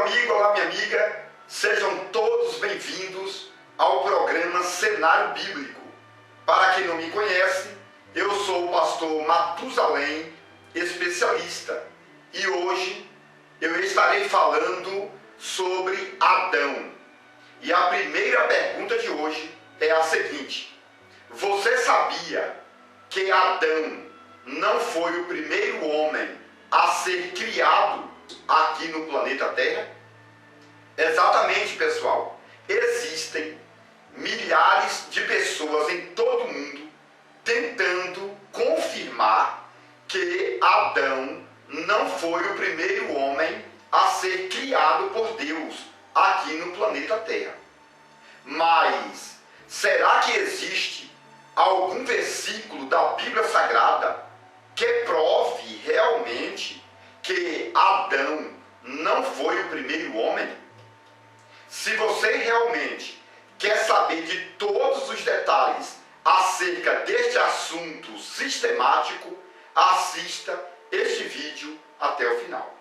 amigo, olá minha amiga, sejam todos bem-vindos ao programa Cenário Bíblico. Para quem não me conhece, eu sou o pastor Matusalém, especialista, e hoje eu estarei falando sobre Adão. E a primeira pergunta de hoje é a seguinte: você sabia que Adão não foi o primeiro homem a ser criado aqui no planeta Terra? Exatamente, pessoal. Existem milhares de pessoas em todo o mundo tentando confirmar que Adão não foi o primeiro homem a ser criado por Deus aqui no planeta Terra. Mas será que existe algum versículo da Bíblia Sagrada que prove realmente que Adão não foi o primeiro homem? Se você realmente quer saber de todos os detalhes acerca deste assunto sistemático, assista este vídeo até o final.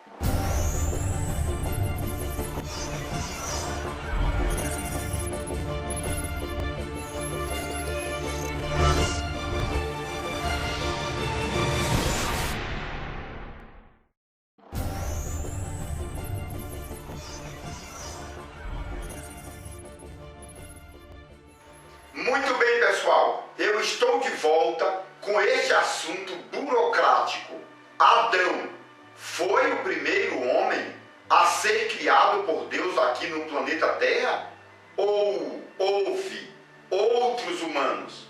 Muito bem, pessoal, eu estou de volta com este assunto burocrático. Adão foi o primeiro homem a ser criado por Deus aqui no planeta Terra? Ou houve outros humanos?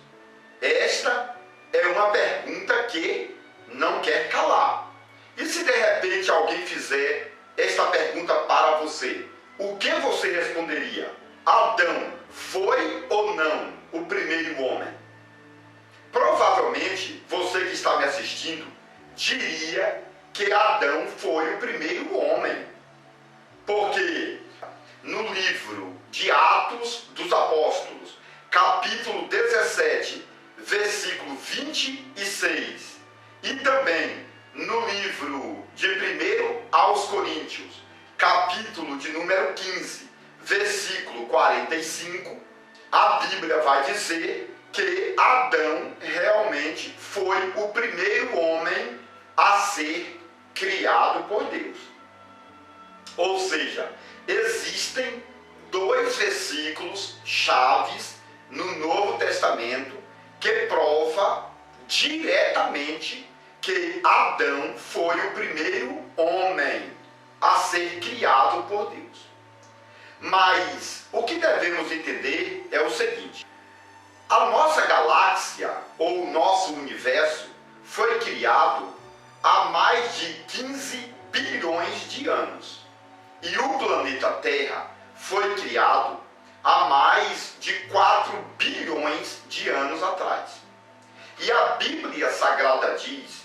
Esta é uma pergunta que não quer calar. E se de repente alguém fizer esta pergunta para você, o que você responderia? Adão foi ou não o primeiro homem? Provavelmente você que está me assistindo diria que Adão foi o primeiro homem. Porque no livro de Atos dos Apóstolos, capítulo 17, versículo 26, e também no livro de 1 aos Coríntios, capítulo de número 15, versículo 45, a Bíblia vai dizer que Adão realmente foi o primeiro homem a ser criado por Deus. Ou seja, existem dois versículos chaves no Novo Testamento que prova diretamente que Adão foi o primeiro homem a ser criado por Deus. Mas o que devemos entender é o seguinte: a nossa galáxia, ou o nosso universo, foi criado há mais de 15 bilhões de anos. E o planeta Terra foi criado há mais de 4 bilhões de anos atrás. E a Bíblia Sagrada diz,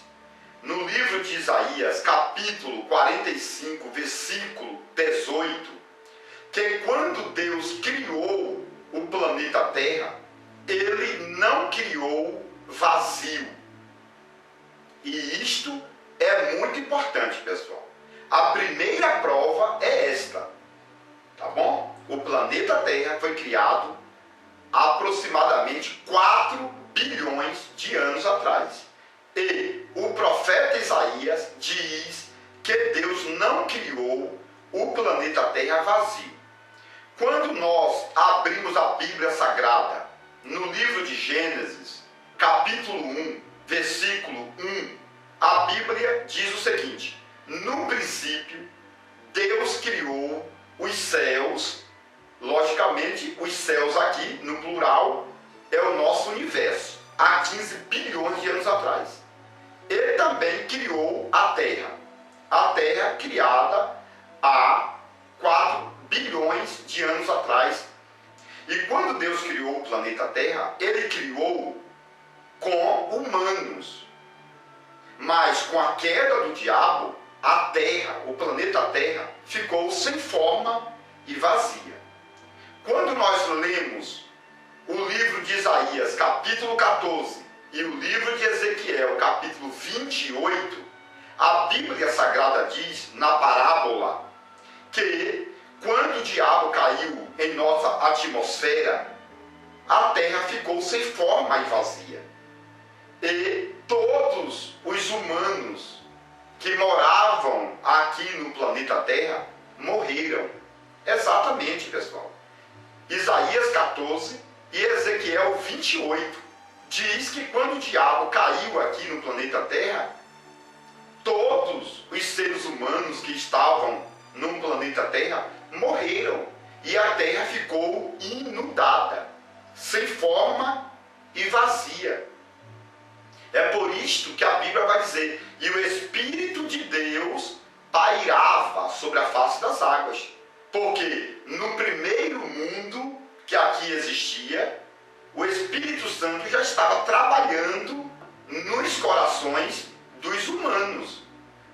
no livro de Isaías, capítulo 45, versículo 18, que quando Deus criou o planeta Terra, Ele não criou vazio. E isto é muito importante, pessoal. A primeira prova é esta, tá bom? O planeta Terra foi criado há aproximadamente 4 bilhões de anos atrás. E o profeta Isaías diz que Deus não criou o planeta Terra vazio. Quando nós abrimos a Bíblia Sagrada, no livro de Gênesis, capítulo 1, versículo 1, a Bíblia diz o seguinte: no princípio, Deus criou os céus, logicamente, os céus aqui, no plural, é o nosso universo, há 15 bilhões de anos atrás. Ele também criou a Terra criada há 4 bilhões de anos atrás. E quando Deus criou o planeta Terra, Ele criou com humanos. Mas com a queda do diabo, a Terra, o planeta Terra, ficou sem forma e vazia. Quando nós lemos o livro de Isaías, capítulo 14, e o livro de Ezequiel, capítulo 28, a Bíblia Sagrada diz, na parábola, que em nossa atmosfera, a Terra ficou sem forma e vazia. E todos os humanos que moravam aqui no planeta Terra morreram. Exatamente, pessoal. Isaías 14 e Ezequiel 28 diz que quando o diabo caiu aqui no planeta Terra, todos os seres humanos que estavam no planeta Terra morreram e a Terra ficou inundada, sem forma e vazia. É por isto que a Bíblia vai dizer: e o Espírito de Deus pairava sobre a face das águas. Porque no primeiro mundo que aqui existia, o Espírito Santo já estava trabalhando nos corações dos humanos.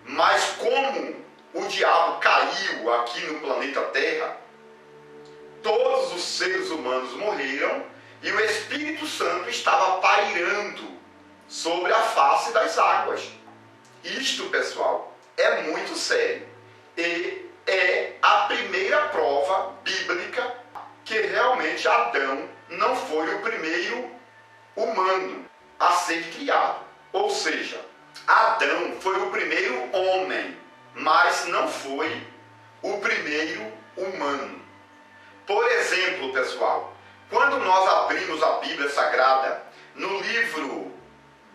Mas como o diabo caiu aqui no planeta Terra, todos os seres humanos morreram e o Espírito Santo estava pairando sobre a face das águas. Isto, pessoal, é muito sério e é a primeira prova bíblica que realmente Adão não foi o primeiro humano a ser criado. Ou seja, Adão foi o primeiro homem, mas não foi o primeiro humano. Por exemplo, pessoal, quando nós abrimos a Bíblia Sagrada, no livro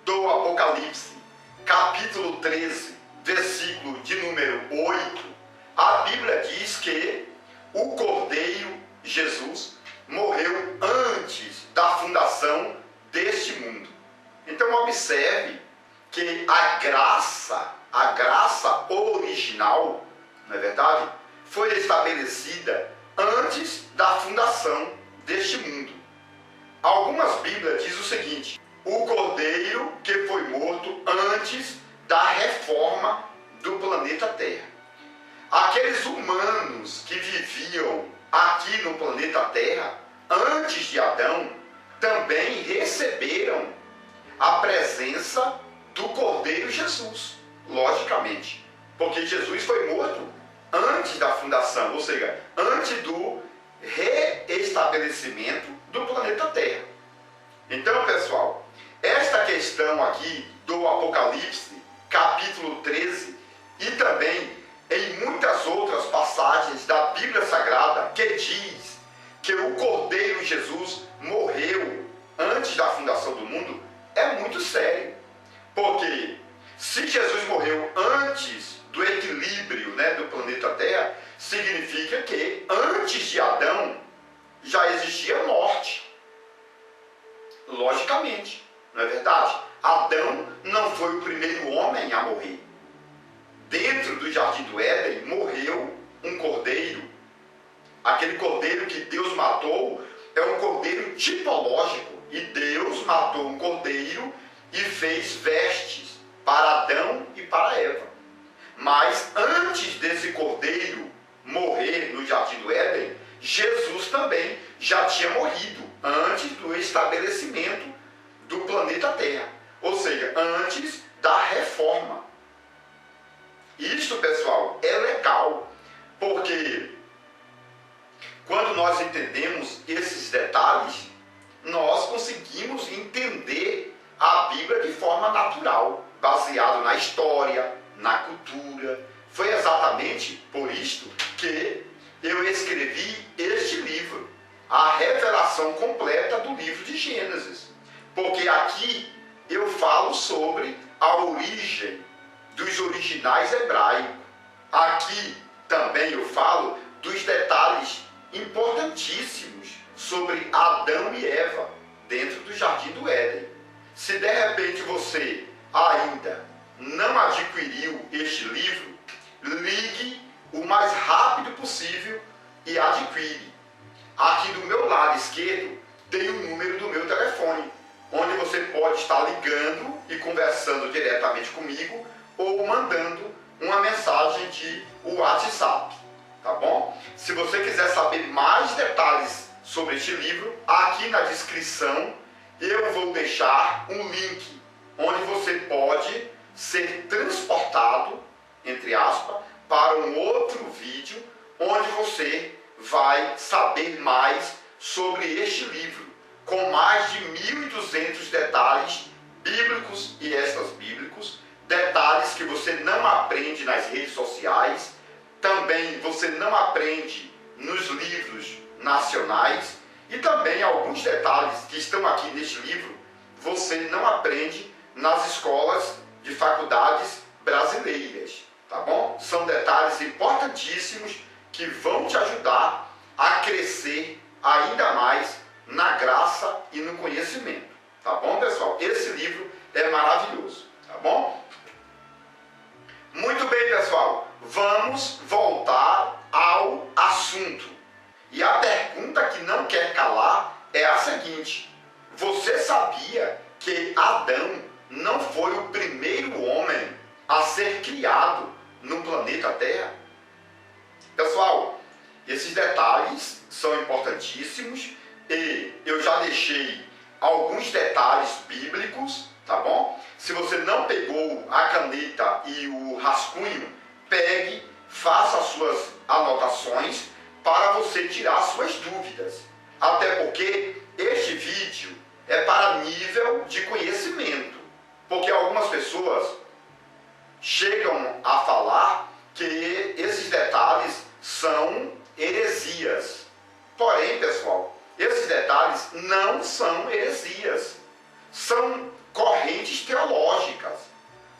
do Apocalipse, capítulo 13, versículo de número 8, a Bíblia diz que o Cordeiro Jesus morreu antes da fundação deste mundo. Então observe que a graça original, não é verdade, foi estabelecida antes da fundação deste mundo. Algumas Bíblias dizem o seguinte: o Cordeiro que foi morto antes da reforma do planeta Terra. Aqueles humanos que viviam aqui no planeta Terra, antes de Adão, também receberam a presença do Cordeiro Jesus, logicamente, porque Jesus foi morto antes da fundação, ou seja, antes do reestabelecimento do planeta Terra. Então, pessoal, esta questão aqui do Apocalipse, capítulo 13, e também em muitas outras passagens da Bíblia Sagrada, que diz que o Cordeiro Jesus morreu antes da fundação do mundo, é muito sério. Porque se Jesus morreu antes do equilíbrio, do planeta Terra, significa que antes de Adão já existia morte. Logicamente, não é verdade? Adão não foi o primeiro homem a morrer. Dentro do Jardim do Éden morreu um cordeiro. Aquele cordeiro que Deus matou é um cordeiro tipológico. E Deus matou um cordeiro e fez vestes para Adão e para Eva. Mas antes desse cordeiro morrer no Jardim do Éden, Jesus também já tinha morrido antes do estabelecimento do planeta Terra. Ou seja, antes da reforma. Isto, pessoal, é legal, porque quando nós entendemos esses detalhes, nós conseguimos entender a Bíblia de forma natural, baseado na história, na cultura. Foi exatamente por isto que eu escrevi este livro, a revelação completa do livro de Gênesis. Porque aqui eu falo sobre a origem dos originais hebraicos. Aqui também eu falo dos detalhes importantíssimos sobre Adão e Eva dentro do Jardim do Éden. Se de repente você ainda não adquiriu este livro, ligue o mais rápido possível e adquire. Aqui do meu lado esquerdo tem o número do meu telefone, onde você pode estar ligando e conversando diretamente comigo ou mandando uma mensagem de WhatsApp, tá bom? Se você quiser saber mais detalhes sobre este livro, aqui na descrição eu vou deixar um link onde você pode ser transportado, entre aspas, para um outro vídeo onde você vai saber mais sobre este livro, com mais de 1.200 detalhes bíblicos e extra-bíblicos, detalhes que você não aprende nas redes sociais, também você não aprende nos livros nacionais, e também alguns detalhes que estão aqui neste livro você não aprende nas escolas de faculdades brasileiras, tá bom? São detalhes importantíssimos que vão te ajudar a crescer ainda mais na graça e no conhecimento, tá bom, pessoal? Esse livro é maravilhoso, tá bom? Muito bem, pessoal, vamos voltar ao assunto. E a pergunta que não quer calar é a seguinte: você sabia que Adão não foi o primeiro homem a ser criado no planeta Terra? Pessoal, esses detalhes são importantíssimos e eu já deixei alguns detalhes bíblicos, tá bom? Se você não pegou a caneta e o rascunho, pegue, faça as suas anotações para você tirar suas dúvidas. Até porque este vídeo é para nível de conhecimento. Porque algumas pessoas chegam a falar que esses detalhes são heresias. Porém, pessoal, esses detalhes não são heresias. São correntes teológicas.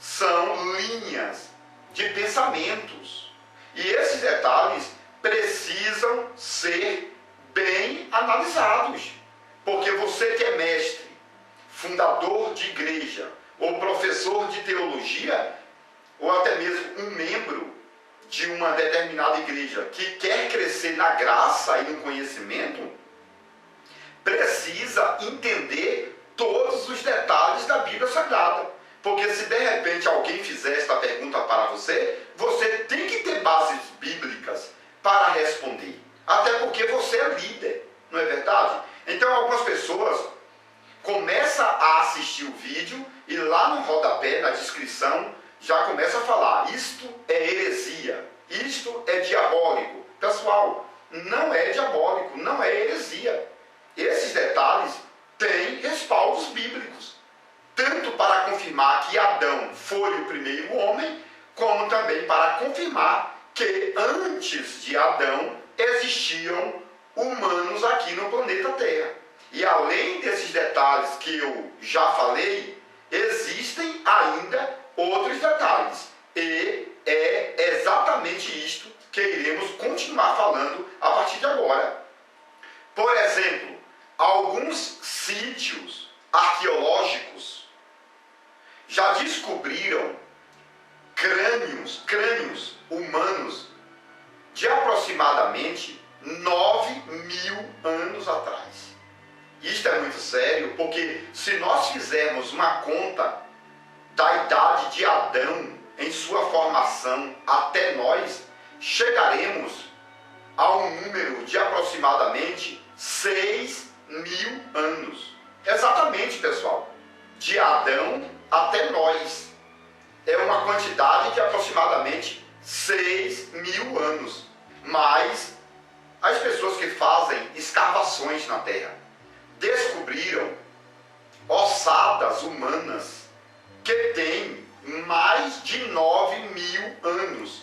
São linhas de pensamentos. E esses detalhes precisam ser bem analisados. Porque você que é mestre, fundador de igreja, ou professor de teologia, ou até mesmo um membro de uma determinada igreja que quer crescer na graça e no conhecimento, precisa entender todos os detalhes da Bíblia Sagrada. Porque se de repente alguém fizer esta pergunta para você, você tem que ter bases bíblicas para responder. Até porque você é líder, não é verdade? Então algumas pessoas começam a assistir o vídeo e lá no rodapé, na descrição, já começa a falar: isto é heresia, isto é diabólico. Pessoal, não é diabólico, não é heresia. Esses detalhes têm respaldos bíblicos, tanto para confirmar que Adão foi o primeiro homem, como também para confirmar que antes de Adão existiam humanos aqui no planeta Terra. E além desses detalhes que eu já falei, existem ainda outros detalhes. E é exatamente isto que iremos continuar falando a partir de agora. Por exemplo, alguns sítios arqueológicos já descobriram crânios humanos de aproximadamente 9.000 anos atrás. Isto é muito sério, porque se nós fizermos uma conta da idade de Adão em sua formação até nós, chegaremos a um número de aproximadamente 6.000 anos. Exatamente, pessoal. De Adão até nós. É uma quantidade de aproximadamente 6.000 anos. Mas as pessoas que fazem escavações na Terra descobriram ossadas humanas que têm mais de 9.000 anos.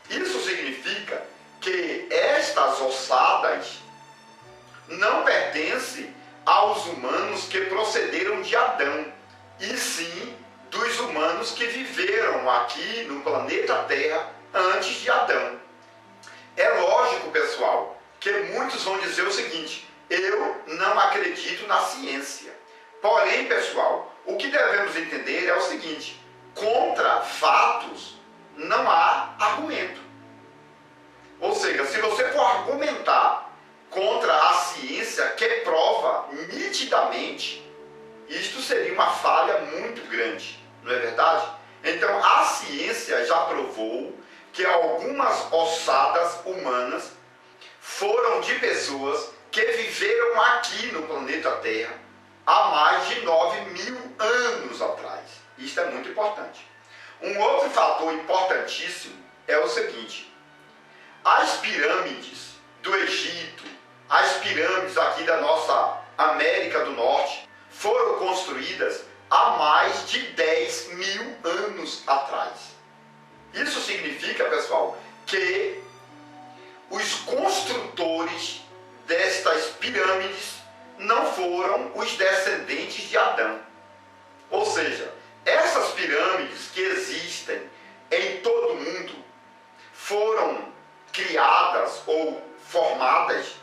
Isso significa que estas ossadas não pertencem aos humanos que procederam de Adão, e sim dos humanos que viveram aqui no planeta Terra antes de Adão. É lógico, pessoal, que muitos vão dizer o seguinte: eu não acredito na ciência. Porém, pessoal, o que devemos entender é o seguinte: contra fatos não há argumento. Ou seja, se você for argumentar contra a ciência que prova nitidamente, isto seria uma falha muito grande, não é verdade? Então, a ciência já provou que algumas ossadas humanas foram de pessoas que viveram aqui no planeta Terra há mais de 9.000 anos atrás. Isto é muito importante. Um outro fator importantíssimo é o seguinte: as pirâmides do Egito, as pirâmides aqui da nossa América do Norte, foram construídas há mais de 10 mil anos atrás. Isso significa, pessoal, que os construtores destas pirâmides não foram os descendentes de Adão. Ou seja, essas pirâmides que existem em todo o mundo foram criadas ou formadas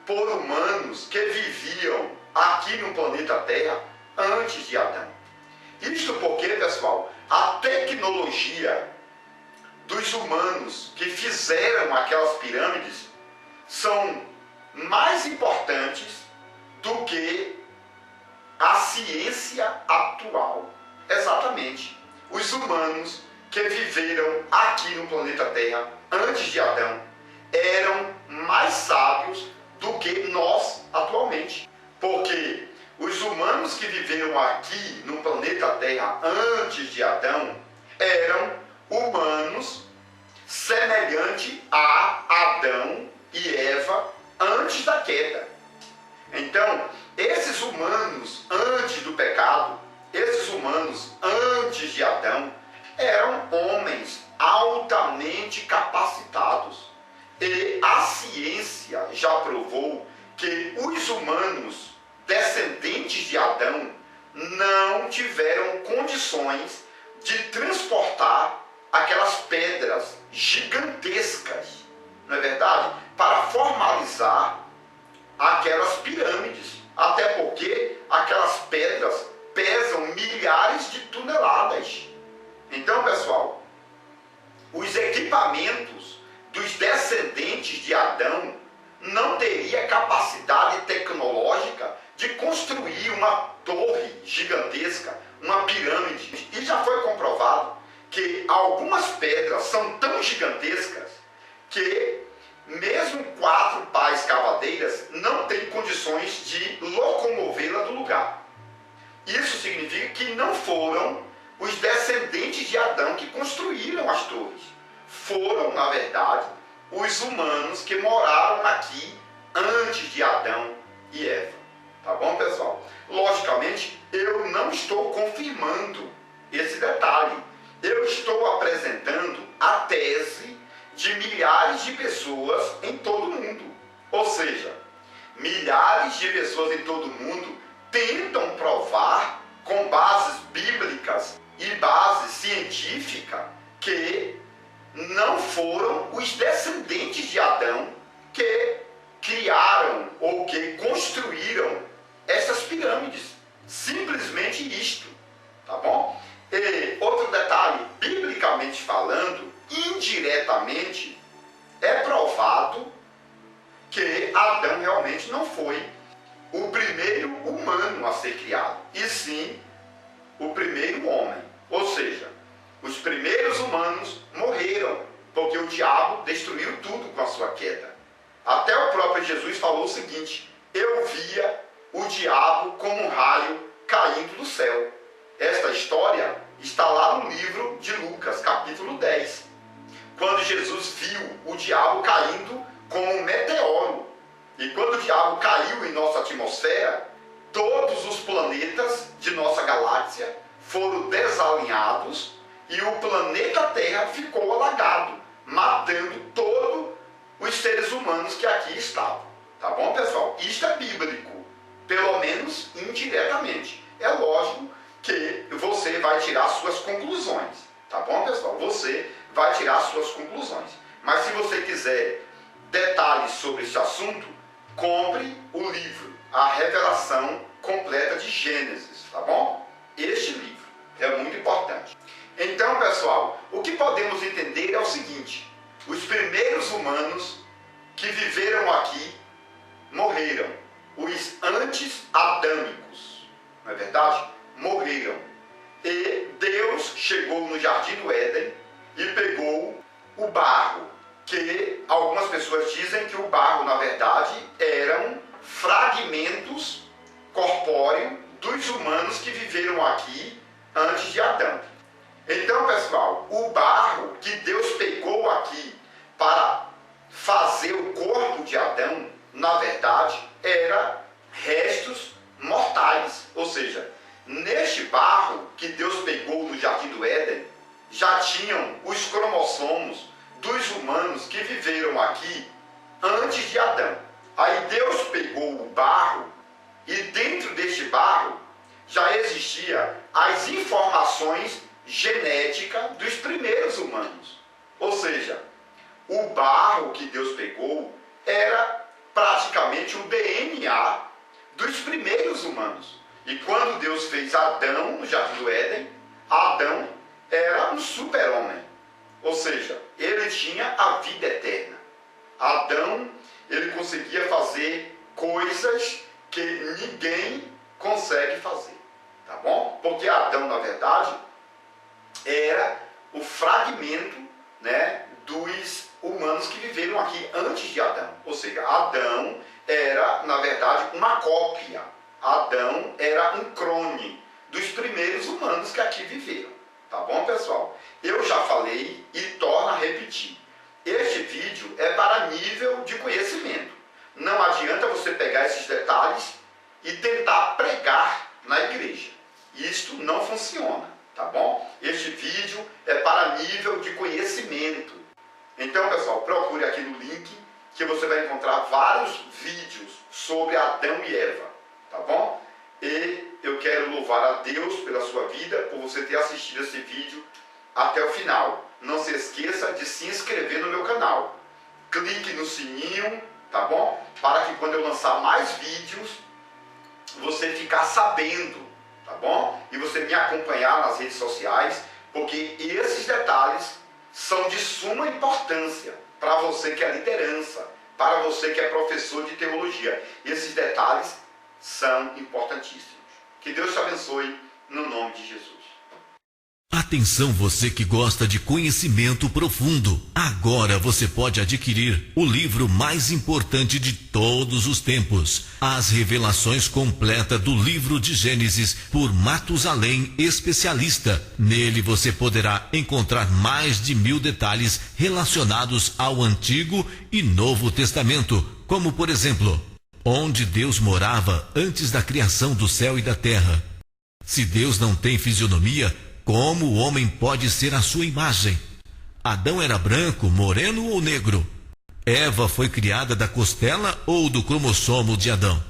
por humanos que viviam aqui no planeta Terra antes de Adão. Isto porque, pessoal, a tecnologia dos humanos que fizeram aquelas pirâmides são mais importantes do que a ciência atual. Exatamente. Os humanos que viveram aqui no planeta Terra antes de Adão eram mais sábios do que nós atualmente. Porque os humanos que viveram aqui no planeta Terra antes de Adão eram humanos semelhantes a Adão e Eva antes da queda. Então, esses humanos antes do pecado, esses humanos antes de Adão, eram homens altamente capacitados. E a ciência já provou que os humanos descendentes de Adão não tiveram condições de transportar aquelas pedras gigantescas, não é verdade? Para formalizar aquelas pirâmides. Até porque aquelas pedras pesam milhares de toneladas. Então, pessoal, os equipamentos dos descendentes de Adão não teria capacidade tecnológica de construir uma torre gigantesca, uma pirâmide. E já foi comprovado que algumas pedras são tão gigantescas que mesmo 4 pás cavadeiras não têm condições de locomovê-la do lugar. Isso significa que não foram os descendentes de Adão que construíram as torres. Foram, na verdade, os humanos que moraram aqui antes de Adão e Eva. Tá bom, pessoal? Logicamente, eu não estou confirmando esse detalhe. Eu estou apresentando a tese de milhares de pessoas em todo o mundo. Ou seja, milhares de pessoas em todo o mundo tentam provar com bases bíblicas e base científica que não foram os descendentes de Adão que criaram ou que construíram essas pirâmides. Simplesmente isto, tá bom? E outro detalhe, biblicamente falando, indiretamente, é provado que Adão realmente não foi o primeiro humano a ser criado, e sim o primeiro homem. Ou seja, os primeiros humanos morreram, porque o diabo destruiu tudo com a sua queda. Até o próprio Jesus falou o seguinte: eu via o diabo como um raio caindo do céu. Esta história está lá no livro de Lucas, capítulo 10. Quando Jesus viu o diabo caindo como um meteoro. E quando o diabo caiu em nossa atmosfera, todos os planetas de nossa galáxia foram desalinhados e o planeta Terra ficou alagado, matando todos os seres humanos que aqui estavam. Tá bom, pessoal? Isto é bíblico, pelo menos indiretamente. É lógico que você vai tirar suas conclusões. Tá bom, pessoal? Você vai tirar suas conclusões. Mas se você quiser detalhes sobre esse assunto, compre o livro A Revelação Completa de Gênesis, tá bom? Este livro é muito importante. Então, pessoal, o que podemos entender é o seguinte: os primeiros humanos que viveram aqui morreram. Os antes-adâmicos, não é verdade? Morreram. E Deus chegou no Jardim do Éden e pegou o barro, que algumas pessoas dizem que o barro, na verdade, eram fragmentos corpóreos dos humanos que viveram aqui antes de Adão. Então, pessoal, o barro que Deus pegou aqui para fazer o corpo de Adão, na verdade, era restos mortais. Ou seja, neste barro que Deus pegou no Jardim do Éden, já tinham os cromossomos dos humanos que viveram aqui antes de Adão. Aí Deus pegou o barro e dentro deste barro já existia as informações genéticas dos primeiros humanos. Ou seja, o barro que Deus pegou era praticamente o DNA dos primeiros humanos. E quando Deus fez Adão no Jardim do Éden, Adão era um super-homem. Ou seja, ele tinha a vida eterna. Adão, ele conseguia fazer coisas que ninguém consegue fazer. Tá bom? Porque Adão, na verdade, era o fragmento, né, dos humanos que viveram aqui antes de Adão. Ou seja, Adão era, na verdade, uma cópia. Adão era um clone dos primeiros humanos que aqui viveram. Tá bom, pessoal? Eu já falei e torno a repetir. Este vídeo é para nível de conhecimento. Não adianta você pegar esses detalhes e tentar pregar na igreja. Isto não funciona, tá bom? Este vídeo é para nível de conhecimento. Então, pessoal, procure aqui no link que você vai encontrar vários vídeos sobre Adão e Eva, tá bom? E eu quero louvar a Deus pela sua vida, por você ter assistido esse vídeo até o final. Não se esqueça de se inscrever no meu canal. Clique no sininho, tá bom? Para que quando eu lançar mais vídeos, você ficar sabendo, tá bom? E você me acompanhar nas redes sociais, porque esses detalhes são de suma importância para você que é liderança, para você que é professor de teologia. Esses detalhes são importantíssimos. Que Deus te abençoe no nome de Jesus. Atenção, você que gosta de conhecimento profundo. Agora você pode adquirir o livro mais importante de todos os tempos, As Revelações Completas do Livro de Gênesis, por Matusalém, especialista. Nele você poderá encontrar mais de 1000 detalhes relacionados ao Antigo e Novo Testamento, como por exemplo, onde Deus morava antes da criação do céu e da terra. Se Deus não tem fisionomia, como o homem pode ser a sua imagem? Adão era branco, moreno ou negro? Eva foi criada da costela ou do cromossomo de Adão?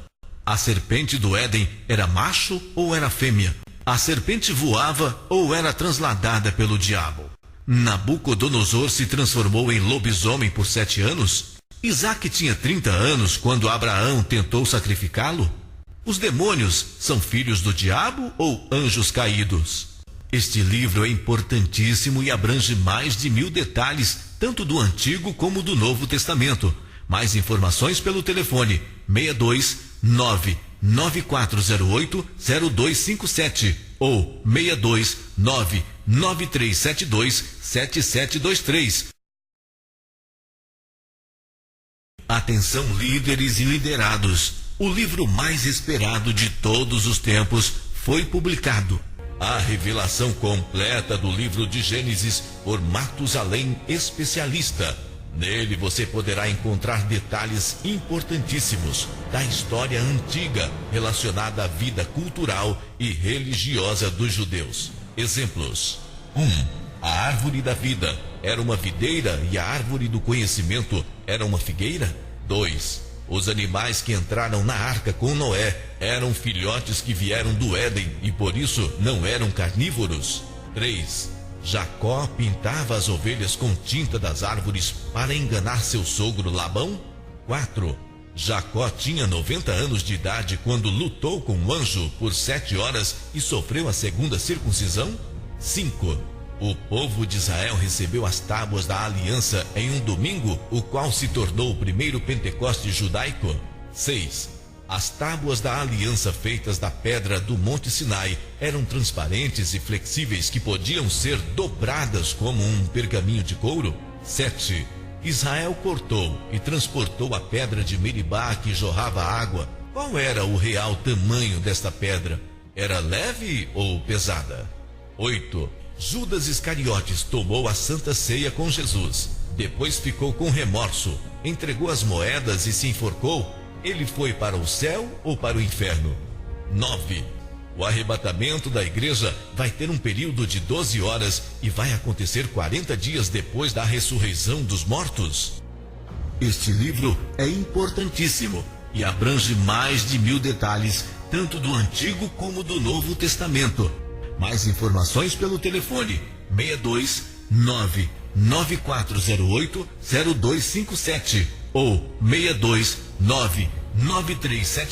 A serpente do Éden era macho ou era fêmea? A serpente voava ou era transladada pelo diabo? Nabucodonosor se transformou em lobisomem por 7 anos? Isaac tinha 30 anos quando Abraão tentou sacrificá-lo? Os demônios são filhos do diabo ou anjos caídos? Este livro é importantíssimo e abrange mais de 1000 detalhes, tanto do Antigo como do Novo Testamento. Mais informações pelo telefone 62 99408 0257 ou 62 99372 7723. Atenção, líderes e liderados. O livro mais esperado de todos os tempos foi publicado. A revelação completa do livro de Gênesis por Matusalém, especialista. Nele você poderá encontrar detalhes importantíssimos da história antiga relacionada à vida cultural e religiosa dos judeus. Exemplos: 1. A árvore da vida era uma videira e a árvore do conhecimento era uma figueira. 2. Os animais que entraram na arca com Noé eram filhotes que vieram do Éden e por isso não eram carnívoros. 3. Jacó pintava as ovelhas com tinta das árvores para enganar seu sogro Labão. 4. Jacó tinha 90 anos de idade quando lutou com o anjo por 7 horas e sofreu a segunda circuncisão. 5. O povo de Israel recebeu as tábuas da aliança em um domingo, o qual se tornou o primeiro Pentecoste judaico. 6. As tábuas da aliança feitas da pedra do Monte Sinai eram transparentes e flexíveis que podiam ser dobradas como um pergaminho de couro. 7. Israel cortou e transportou a pedra de Meribá que jorrava água. Qual era o real tamanho desta pedra? Era leve ou pesada? 8. Judas Iscariotes tomou a Santa Ceia com Jesus. Depois ficou com remorso. entregou as moedas e se enforcou, ele foi para o céu ou para o inferno? 9. O arrebatamento da igreja vai ter um período de 12 horas e vai acontecer 40 dias depois da ressurreição dos mortos? Este livro é importantíssimo e abrange mais de 1000 detalhes, tanto do Antigo como do Novo Testamento. Mais informações pelo telefone 62 99408-0257 ou 62 99377